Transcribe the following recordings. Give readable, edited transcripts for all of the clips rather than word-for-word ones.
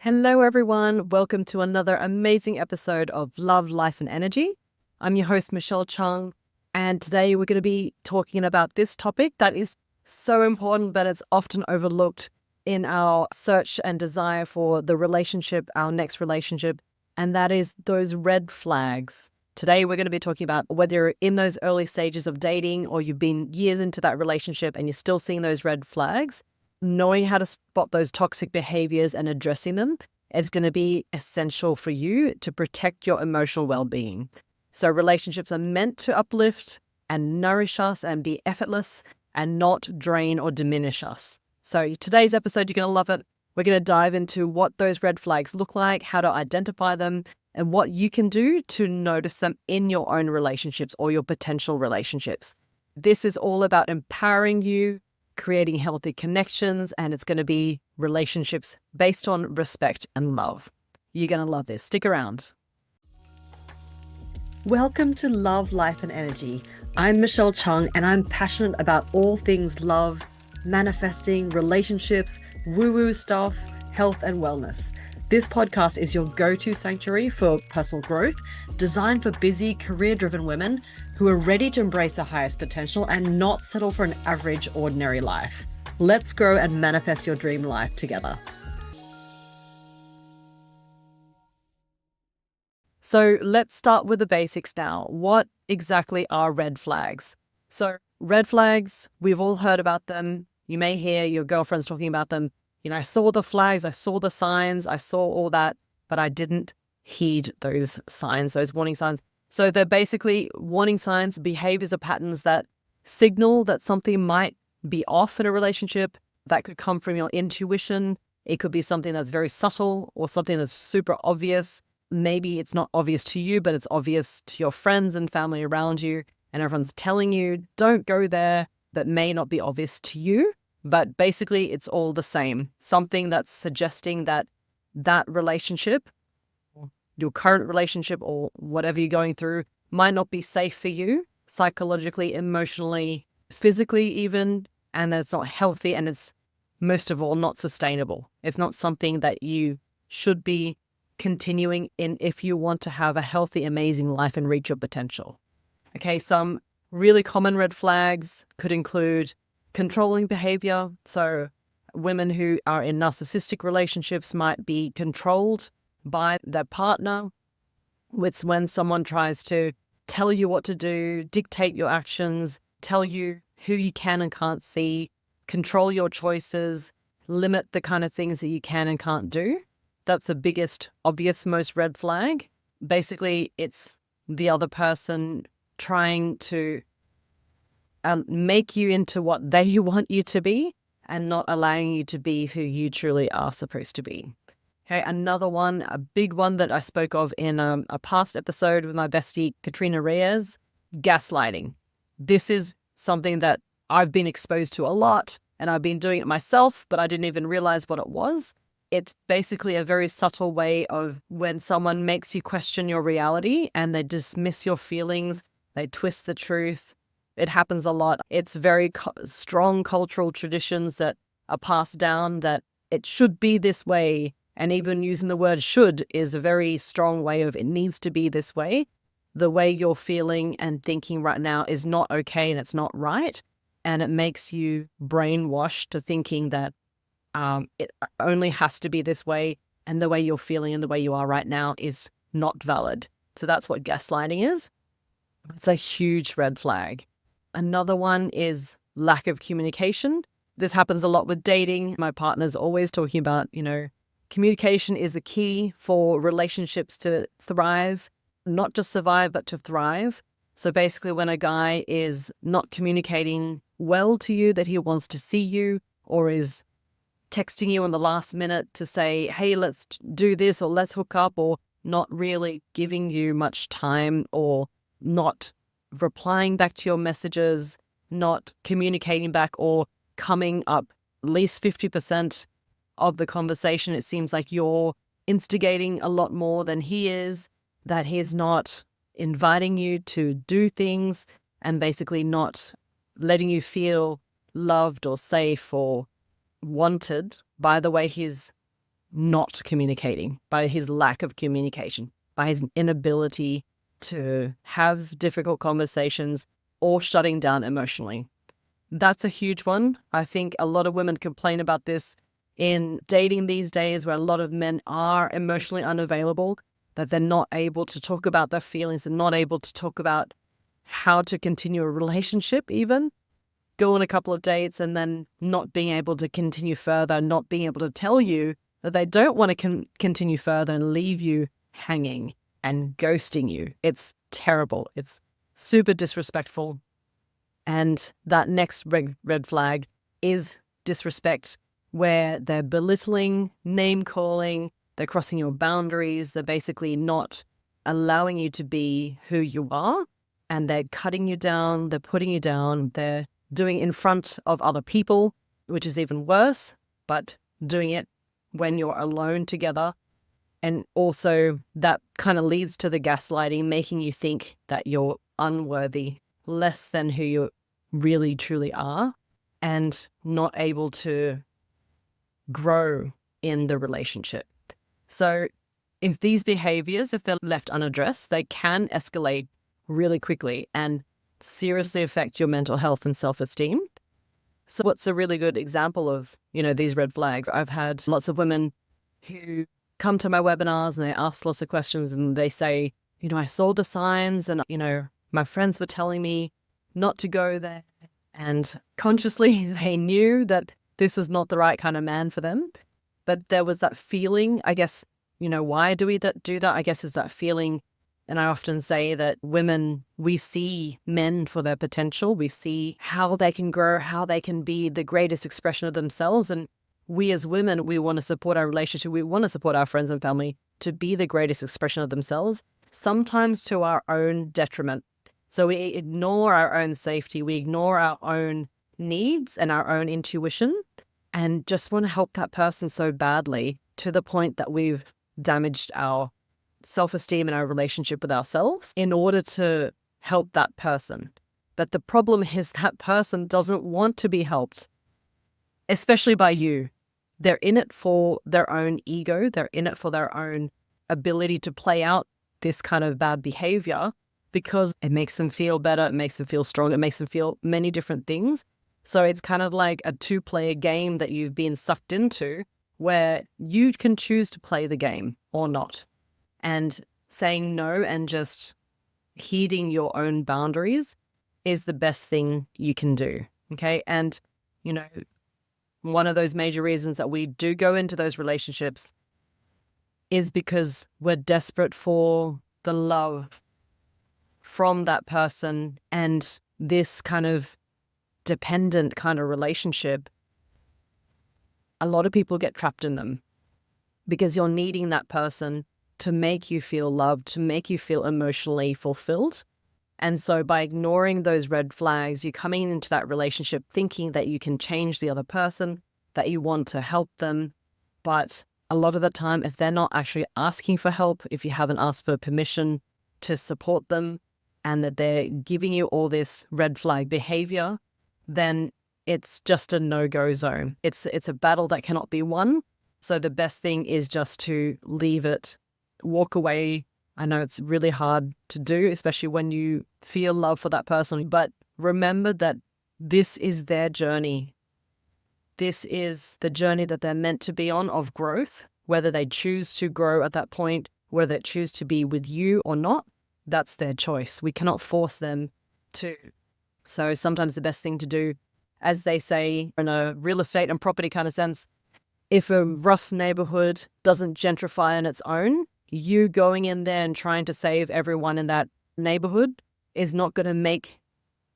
Hello, everyone. Welcome to another amazing episode of Love, Life, and Energy. I'm your host, Michelle Chung, and today we're going to be talking about this topic that is so important, but it's often overlooked in our search and desire for the relationship, our next relationship, and that is those red flags. Today, we're going to be talking about whether you're in those early stages of dating or you've been years into that relationship and you're still seeing those red flags. Knowing how to spot those toxic behaviors and addressing them is going to be essential for you to protect your emotional well-being. So relationships are meant to uplift and nourish us and be effortless and not drain or diminish us. So today's episode, you're going to love it. We're going to dive into what those red flags look like, how to identify them, and what you can do to notice them in your own relationships or your potential relationships. This is all about empowering you, creating healthy connections, and it's going to be relationships based on respect and love. You're going to love this. Stick around. Welcome to Love, Life, and Energy. I'm Michelle Chung, and I'm passionate about all things love, manifesting, relationships, woo-woo stuff, health, and wellness. This podcast is your go-to sanctuary for personal growth, designed for busy, career-driven women who are ready to embrace their highest potential and not settle for an average, ordinary life. Let's grow and manifest your dream life together. So let's start with the basics now. What exactly are red flags? So red flags, we've all heard about them. You may hear your girlfriends talking about them. I saw the flags, I saw the signs, I saw all that, but I didn't heed those signs, those warning signs. So they're basically warning signs, behaviors or patterns that signal that something might be off in a relationship. That could come from your intuition. It could be something that's very subtle or something that's super obvious. Maybe it's not obvious to you, but it's obvious to your friends and family around you, and everyone's telling you, don't go there. That may not be obvious to you. But basically, it's all the same. Something that's suggesting that that relationship, your current relationship or whatever you're going through, might not be safe for you, psychologically, emotionally, physically even, and that it's not healthy and it's, most of all, not sustainable. It's not something that you should be continuing in if you want to have a healthy, amazing life and reach your potential. Okay, some really common red flags could include controlling behavior. So women who are in narcissistic relationships might be controlled by their partner. It's when someone tries to tell you what to do, dictate your actions, tell you who you can and can't see, control your choices, limit the kind of things that you can and can't do. That's the biggest, obvious, most red flag. Basically, it's the other person trying to make you into what they want you to be and not allowing you to be who you truly are supposed to be. Okay, another one, a big one that I spoke of in a past episode with my bestie, Katrina Reyes, gaslighting. This is something that I've been exposed to a lot and I've been doing it myself, but I didn't even realize what it was. It's basically a very subtle way of when someone makes you question your reality and they dismiss your feelings, they twist the truth. It happens a lot. It's very strong cultural traditions that are passed down that it should be this way. And even using the word should is a very strong way of it needs to be this way. The way you're feeling and thinking right now is not okay and it's not right. And it makes you brainwashed to thinking that it only has to be this way. And the way you're feeling and the way you are right now is not valid. So that's what gaslighting is. It's a huge red flag. Another one is lack of communication. This happens a lot with dating. My partner's always talking about, communication is the key for relationships to thrive, not just survive, but to thrive. So basically when a guy is not communicating well to you, that he wants to see you or is texting you in the last minute to say, hey, let's do this or let's hook up, or not really giving you much time or not replying back to your messages, not communicating back or coming up at least 50% of the conversation. It seems like you're instigating a lot more than he is, that he's not inviting you to do things and basically not letting you feel loved or safe or wanted by the way he's not communicating, by his lack of communication, by his inability to have difficult conversations or shutting down emotionally. That's a huge one. I think a lot of women complain about this in dating these days, where a lot of men are emotionally unavailable, that they're not able to talk about their feelings and not able to talk about how to continue a relationship, even go on a couple of dates and then not being able to continue further, not being able to tell you that they don't want to continue further and leave you hanging and ghosting you. It's terrible. It's super disrespectful. And that next red flag is disrespect, where they're belittling, name calling, they're crossing your boundaries, they're basically not allowing you to be who you are, and they're cutting you down, they're putting you down, they're doing it in front of other people, which is even worse, but doing it when you're alone together. And also that kind of leads to the gaslighting, making you think that you're unworthy, less than who you really truly are, and not able to grow in the relationship. So if these behaviors, if they're left unaddressed, they can escalate really quickly and seriously affect your mental health and self-esteem. So what's a really good example of, these red flags? I've had lots of women who come to my webinars and they ask lots of questions and they say, I saw the signs and, my friends were telling me not to go there. And consciously they knew that this was not the right kind of man for them. But there was that feeling, I guess, why do we do that? I guess is that feeling. And I often say that women, we see men for their potential. We see how they can grow, how they can be the greatest expression of themselves. And we as women, we want to support our relationship. We want to support our friends and family to be the greatest expression of themselves, sometimes to our own detriment. So we ignore our own safety. We ignore our own needs and our own intuition and just want to help that person so badly to the point that we've damaged our self-esteem and our relationship with ourselves in order to help that person. But the problem is that person doesn't want to be helped, especially by you. They're in it for their own ego. They're in it for their own ability to play out this kind of bad behavior because it makes them feel better. It makes them feel strong. It makes them feel many different things. So it's kind of like a two-player game that you've been sucked into where you can choose to play the game or not. And saying no and just heeding your own boundaries is the best thing you can do. Okay. And, one of those major reasons that we do go into those relationships is because we're desperate for the love from that person. And this kind of dependent kind of relationship, a lot of people get trapped in them because you're needing that person to make you feel loved, to make you feel emotionally fulfilled. And so by ignoring those red flags, you're coming into that relationship thinking that you can change the other person, that you want to help them. But a lot of the time, if they're not actually asking for help, if you haven't asked for permission to support them, and that they're giving you all this red flag behavior, then it's just a no-go zone. It's a battle that cannot be won. So the best thing is just to leave it, walk away. I know it's really hard to do, especially when you feel love for that person, but remember that this is their journey. This is the journey that they're meant to be on of growth, whether they choose to grow at that point, whether they choose to be with you or not, that's their choice. We cannot force them to. So sometimes the best thing to do, as they say in a real estate and property kind of sense, if a rough neighborhood doesn't gentrify on its own, you going in there and trying to save everyone in that neighborhood is not going to make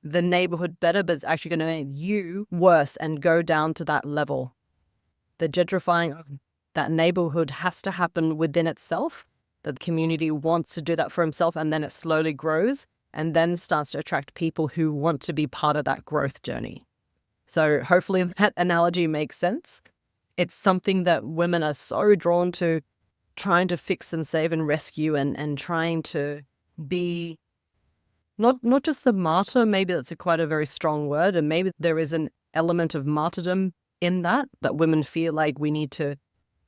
the neighborhood better, but it's actually going to make you worse and go down to that level. The gentrifying of that neighborhood has to happen within itself, that the community wants to do that for himself, and then it slowly grows and then starts to attract people who want to be part of that growth journey. So hopefully that analogy makes sense. It's something that women are so drawn to, trying to fix and save and rescue and trying to be not just the martyr. Maybe that's quite a very strong word, and maybe there is an element of martyrdom in that women feel like we need to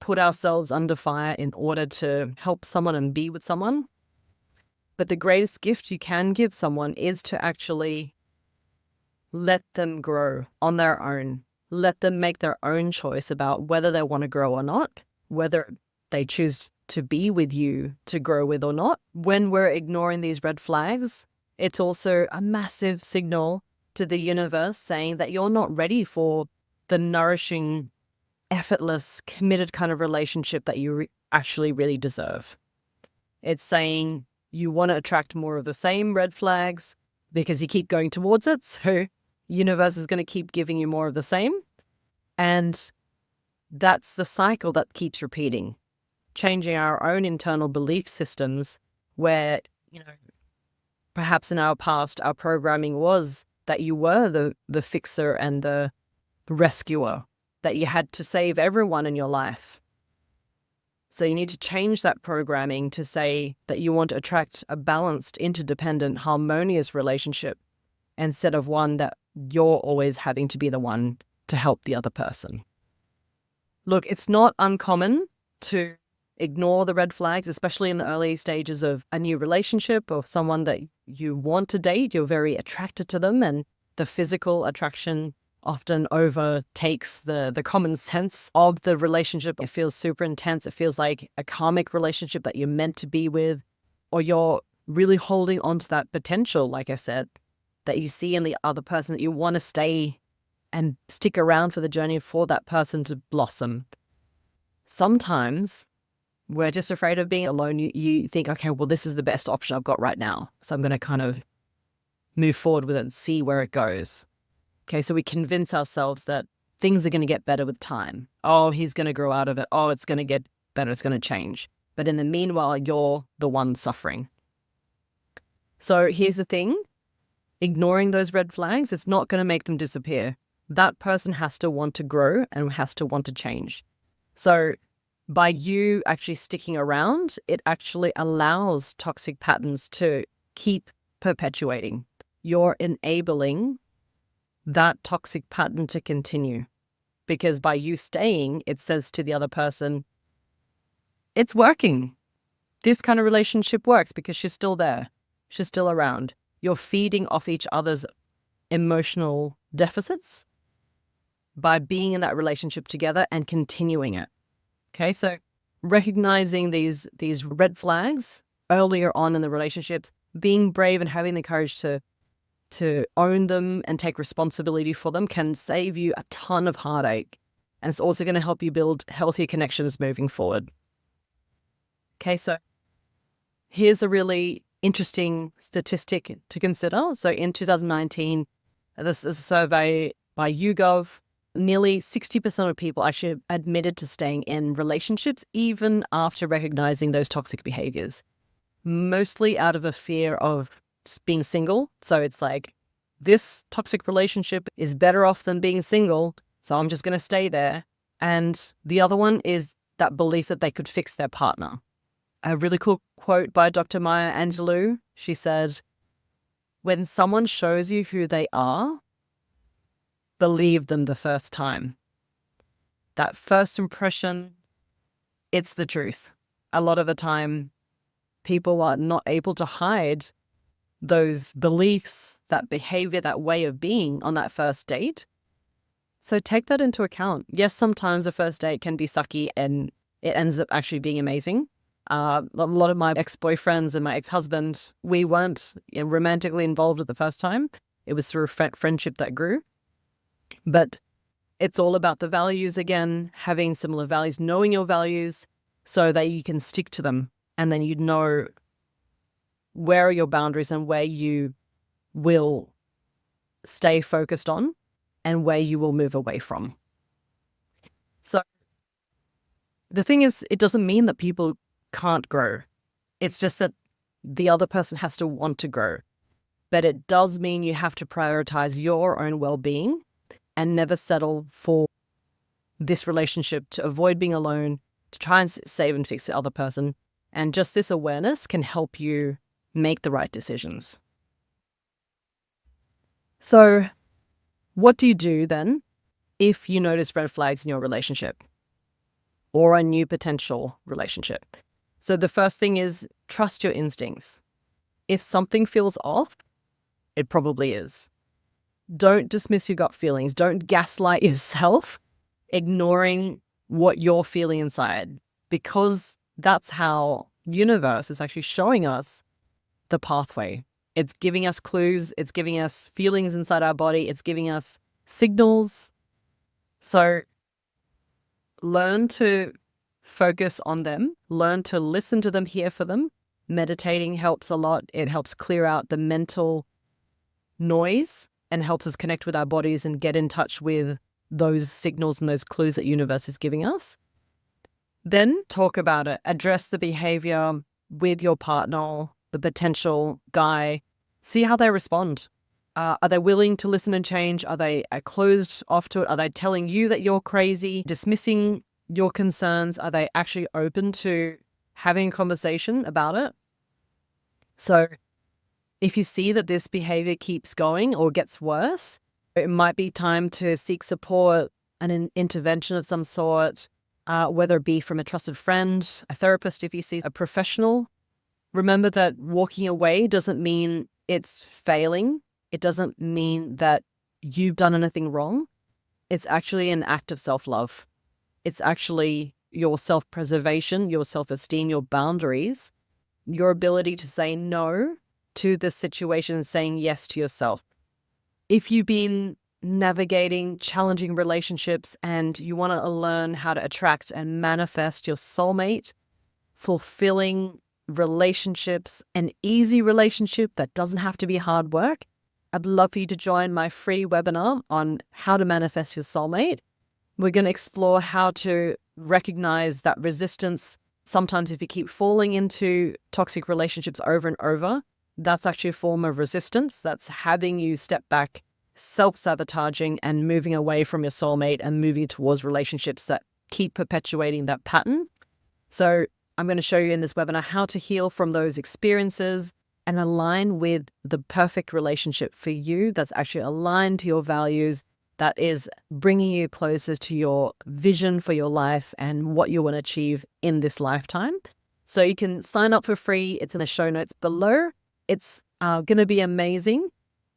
put ourselves under fire in order to help someone and be with someone. But the greatest gift you can give someone is to actually let them grow on their own. Let them make their own choice about whether they want to grow or not, whether they choose to be with you to grow with or not. When we're ignoring these red flags, it's also a massive signal to the universe saying that you're not ready for the nourishing, effortless, committed kind of relationship that you actually really deserve. It's saying you want to attract more of the same red flags because you keep going towards it. So universe is going to keep giving you more of the same. And that's the cycle that keeps repeating, changing our own internal belief systems where, perhaps in our past, our programming was that you were the fixer and the rescuer, that you had to save everyone in your life. So you need to change that programming to say that you want to attract a balanced, interdependent, harmonious relationship instead of one that you're always having to be the one to help the other person. Look, it's not uncommon to ignore the red flags, especially in the early stages of a new relationship or someone that you want to date. You're very attracted to them, and the physical attraction often overtakes the common sense of the relationship. It feels super intense. It feels like a karmic relationship that you're meant to be with, or you're really holding on to that potential, like I said, that you see in the other person, that you want to stay and stick around for the journey for that person to blossom. Sometimes we're just afraid of being alone. You think, okay, well, this is the best option I've got right now, so I'm going to kind of move forward with it and see where it goes. Okay, so we convince ourselves that things are going to get better with time. Oh, he's going to grow out of it. Oh, it's going to get better. It's going to change. But in the meanwhile, you're the one suffering. So here's the thing. Ignoring those red flags, it's not going to make them disappear. That person has to want to grow and has to want to change. So by you actually sticking around, it actually allows toxic patterns to keep perpetuating. You're enabling that toxic pattern to continue, because by you staying, it says to the other person, it's working. This kind of relationship works because she's still there. She's still around. You're feeding off each other's emotional deficits by being in that relationship together and continuing it. Okay, so recognizing these red flags earlier on in the relationships, being brave and having the courage to own them and take responsibility for them can save you a ton of heartache. And it's also going to help you build healthier connections moving forward. Okay, so here's a really interesting statistic to consider. So in 2019, this is a survey by YouGov. Nearly 60% of people actually admitted to staying in relationships even after recognizing those toxic behaviors, mostly out of a fear of being single. So it's like, this toxic relationship is better off than being single, so I'm just going to stay there. And the other one is that belief that they could fix their partner. A really cool quote by Dr. Maya Angelou. She said, when someone shows you who they are, believe them the first time. That first impression, it's the truth. A lot of the time, people are not able to hide those beliefs, that behavior, that way of being on that first date. So take that into account. Yes, sometimes a first date can be sucky and it ends up actually being amazing. A lot of my ex-boyfriends and my ex-husband, we weren't romantically involved at the first time. It was through friendship that grew. But it's all about the values again, having similar values, knowing your values so that you can stick to them. And then you know where are your boundaries and where you will stay focused on and where you will move away from. So the thing is, it doesn't mean that people can't grow. It's just that the other person has to want to grow. But it does mean you have to prioritize your own well-being and never settle for this relationship to avoid being alone, to try and save and fix the other person. And just this awareness can help you make the right decisions. So what do you do then if you notice red flags in your relationship? or a new potential relationship. So the first thing is trust your instincts. If something feels off, it probably is. Don't dismiss your gut feelings. Don't gaslight yourself, ignoring what you're feeling inside, because that's how universe is actually showing us the pathway. It's giving us clues. It's giving us feelings inside our body. It's giving us signals. So learn to focus on them. Learn to listen to them, hear for them. Meditating helps a lot. It helps clear out the mental noise and helps us connect with our bodies and get in touch with those signals and those clues that universe is giving us. Then talk about it. Address the behavior with your partner, the potential guy. See how they respond. Are they willing to listen and change? Are they closed off to it? Are they telling you that you're crazy, dismissing your concerns? Are they actually open to having a conversation about it? So if you see that this behavior keeps going or gets worse, it might be time to seek support and an intervention of some sort, whether it be from a trusted friend, a therapist, if you see a professional. Remember that walking away doesn't mean it's failing. It doesn't mean that you've done anything wrong. It's actually an act of self-love. It's actually your self-preservation, your self-esteem, your boundaries, your ability to say no to the situation and saying yes to yourself. If you've been navigating challenging relationships and you want to learn how to attract and manifest your soulmate, fulfilling relationships, an easy relationship that doesn't have to be hard work, I'd love for you to join my free webinar on how to manifest your soulmate. We're going to explore how to recognize that resistance. Sometimes if you keep falling into toxic relationships over and over, that's actually a form of resistance. That's having you step back, self-sabotaging and moving away from your soulmate and moving towards relationships that keep perpetuating that pattern. So I'm going to show you in this webinar how to heal from those experiences and align with the perfect relationship for you that's actually aligned to your values, that is bringing you closer to your vision for your life and what you want to achieve in this lifetime. So you can sign up for free. It's in the show notes below. It's going to be amazing.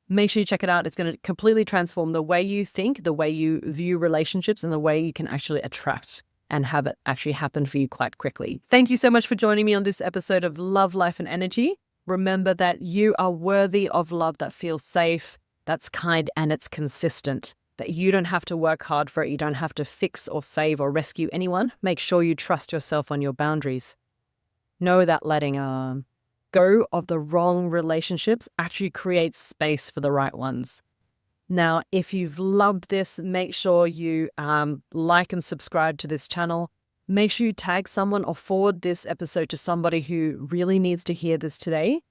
Make sure you check it out. It's going to completely transform the way you think, the way you view relationships, and the way you can actually attract and have it actually happen for you quite quickly. Thank you so much for joining me on this episode of Love, Life, and Energy. Remember that you are worthy of love that feels safe, that's kind, and it's consistent. That you don't have to work hard for it. You don't have to fix or save or rescue anyone. Make sure you trust yourself on your boundaries. Know that letting go of the wrong relationships actually creates space for the right ones. Now, if you've loved this, make sure you like and subscribe to this channel. Make sure you tag someone or forward this episode to somebody who really needs to hear this today.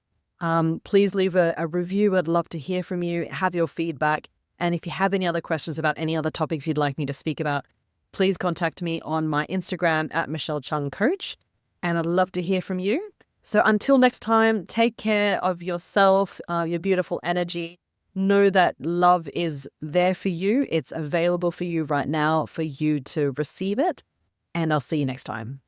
Please leave a review. I'd love to hear from you, have your feedback. And if you have any other questions about any other topics you'd like me to speak about, please contact me on my Instagram at Michelle Chung Coach. And I'd love to hear from you. So until next time, take care of yourself, your beautiful energy. Know that love is there for you. It's available for you right now for you to receive it. And I'll see you next time.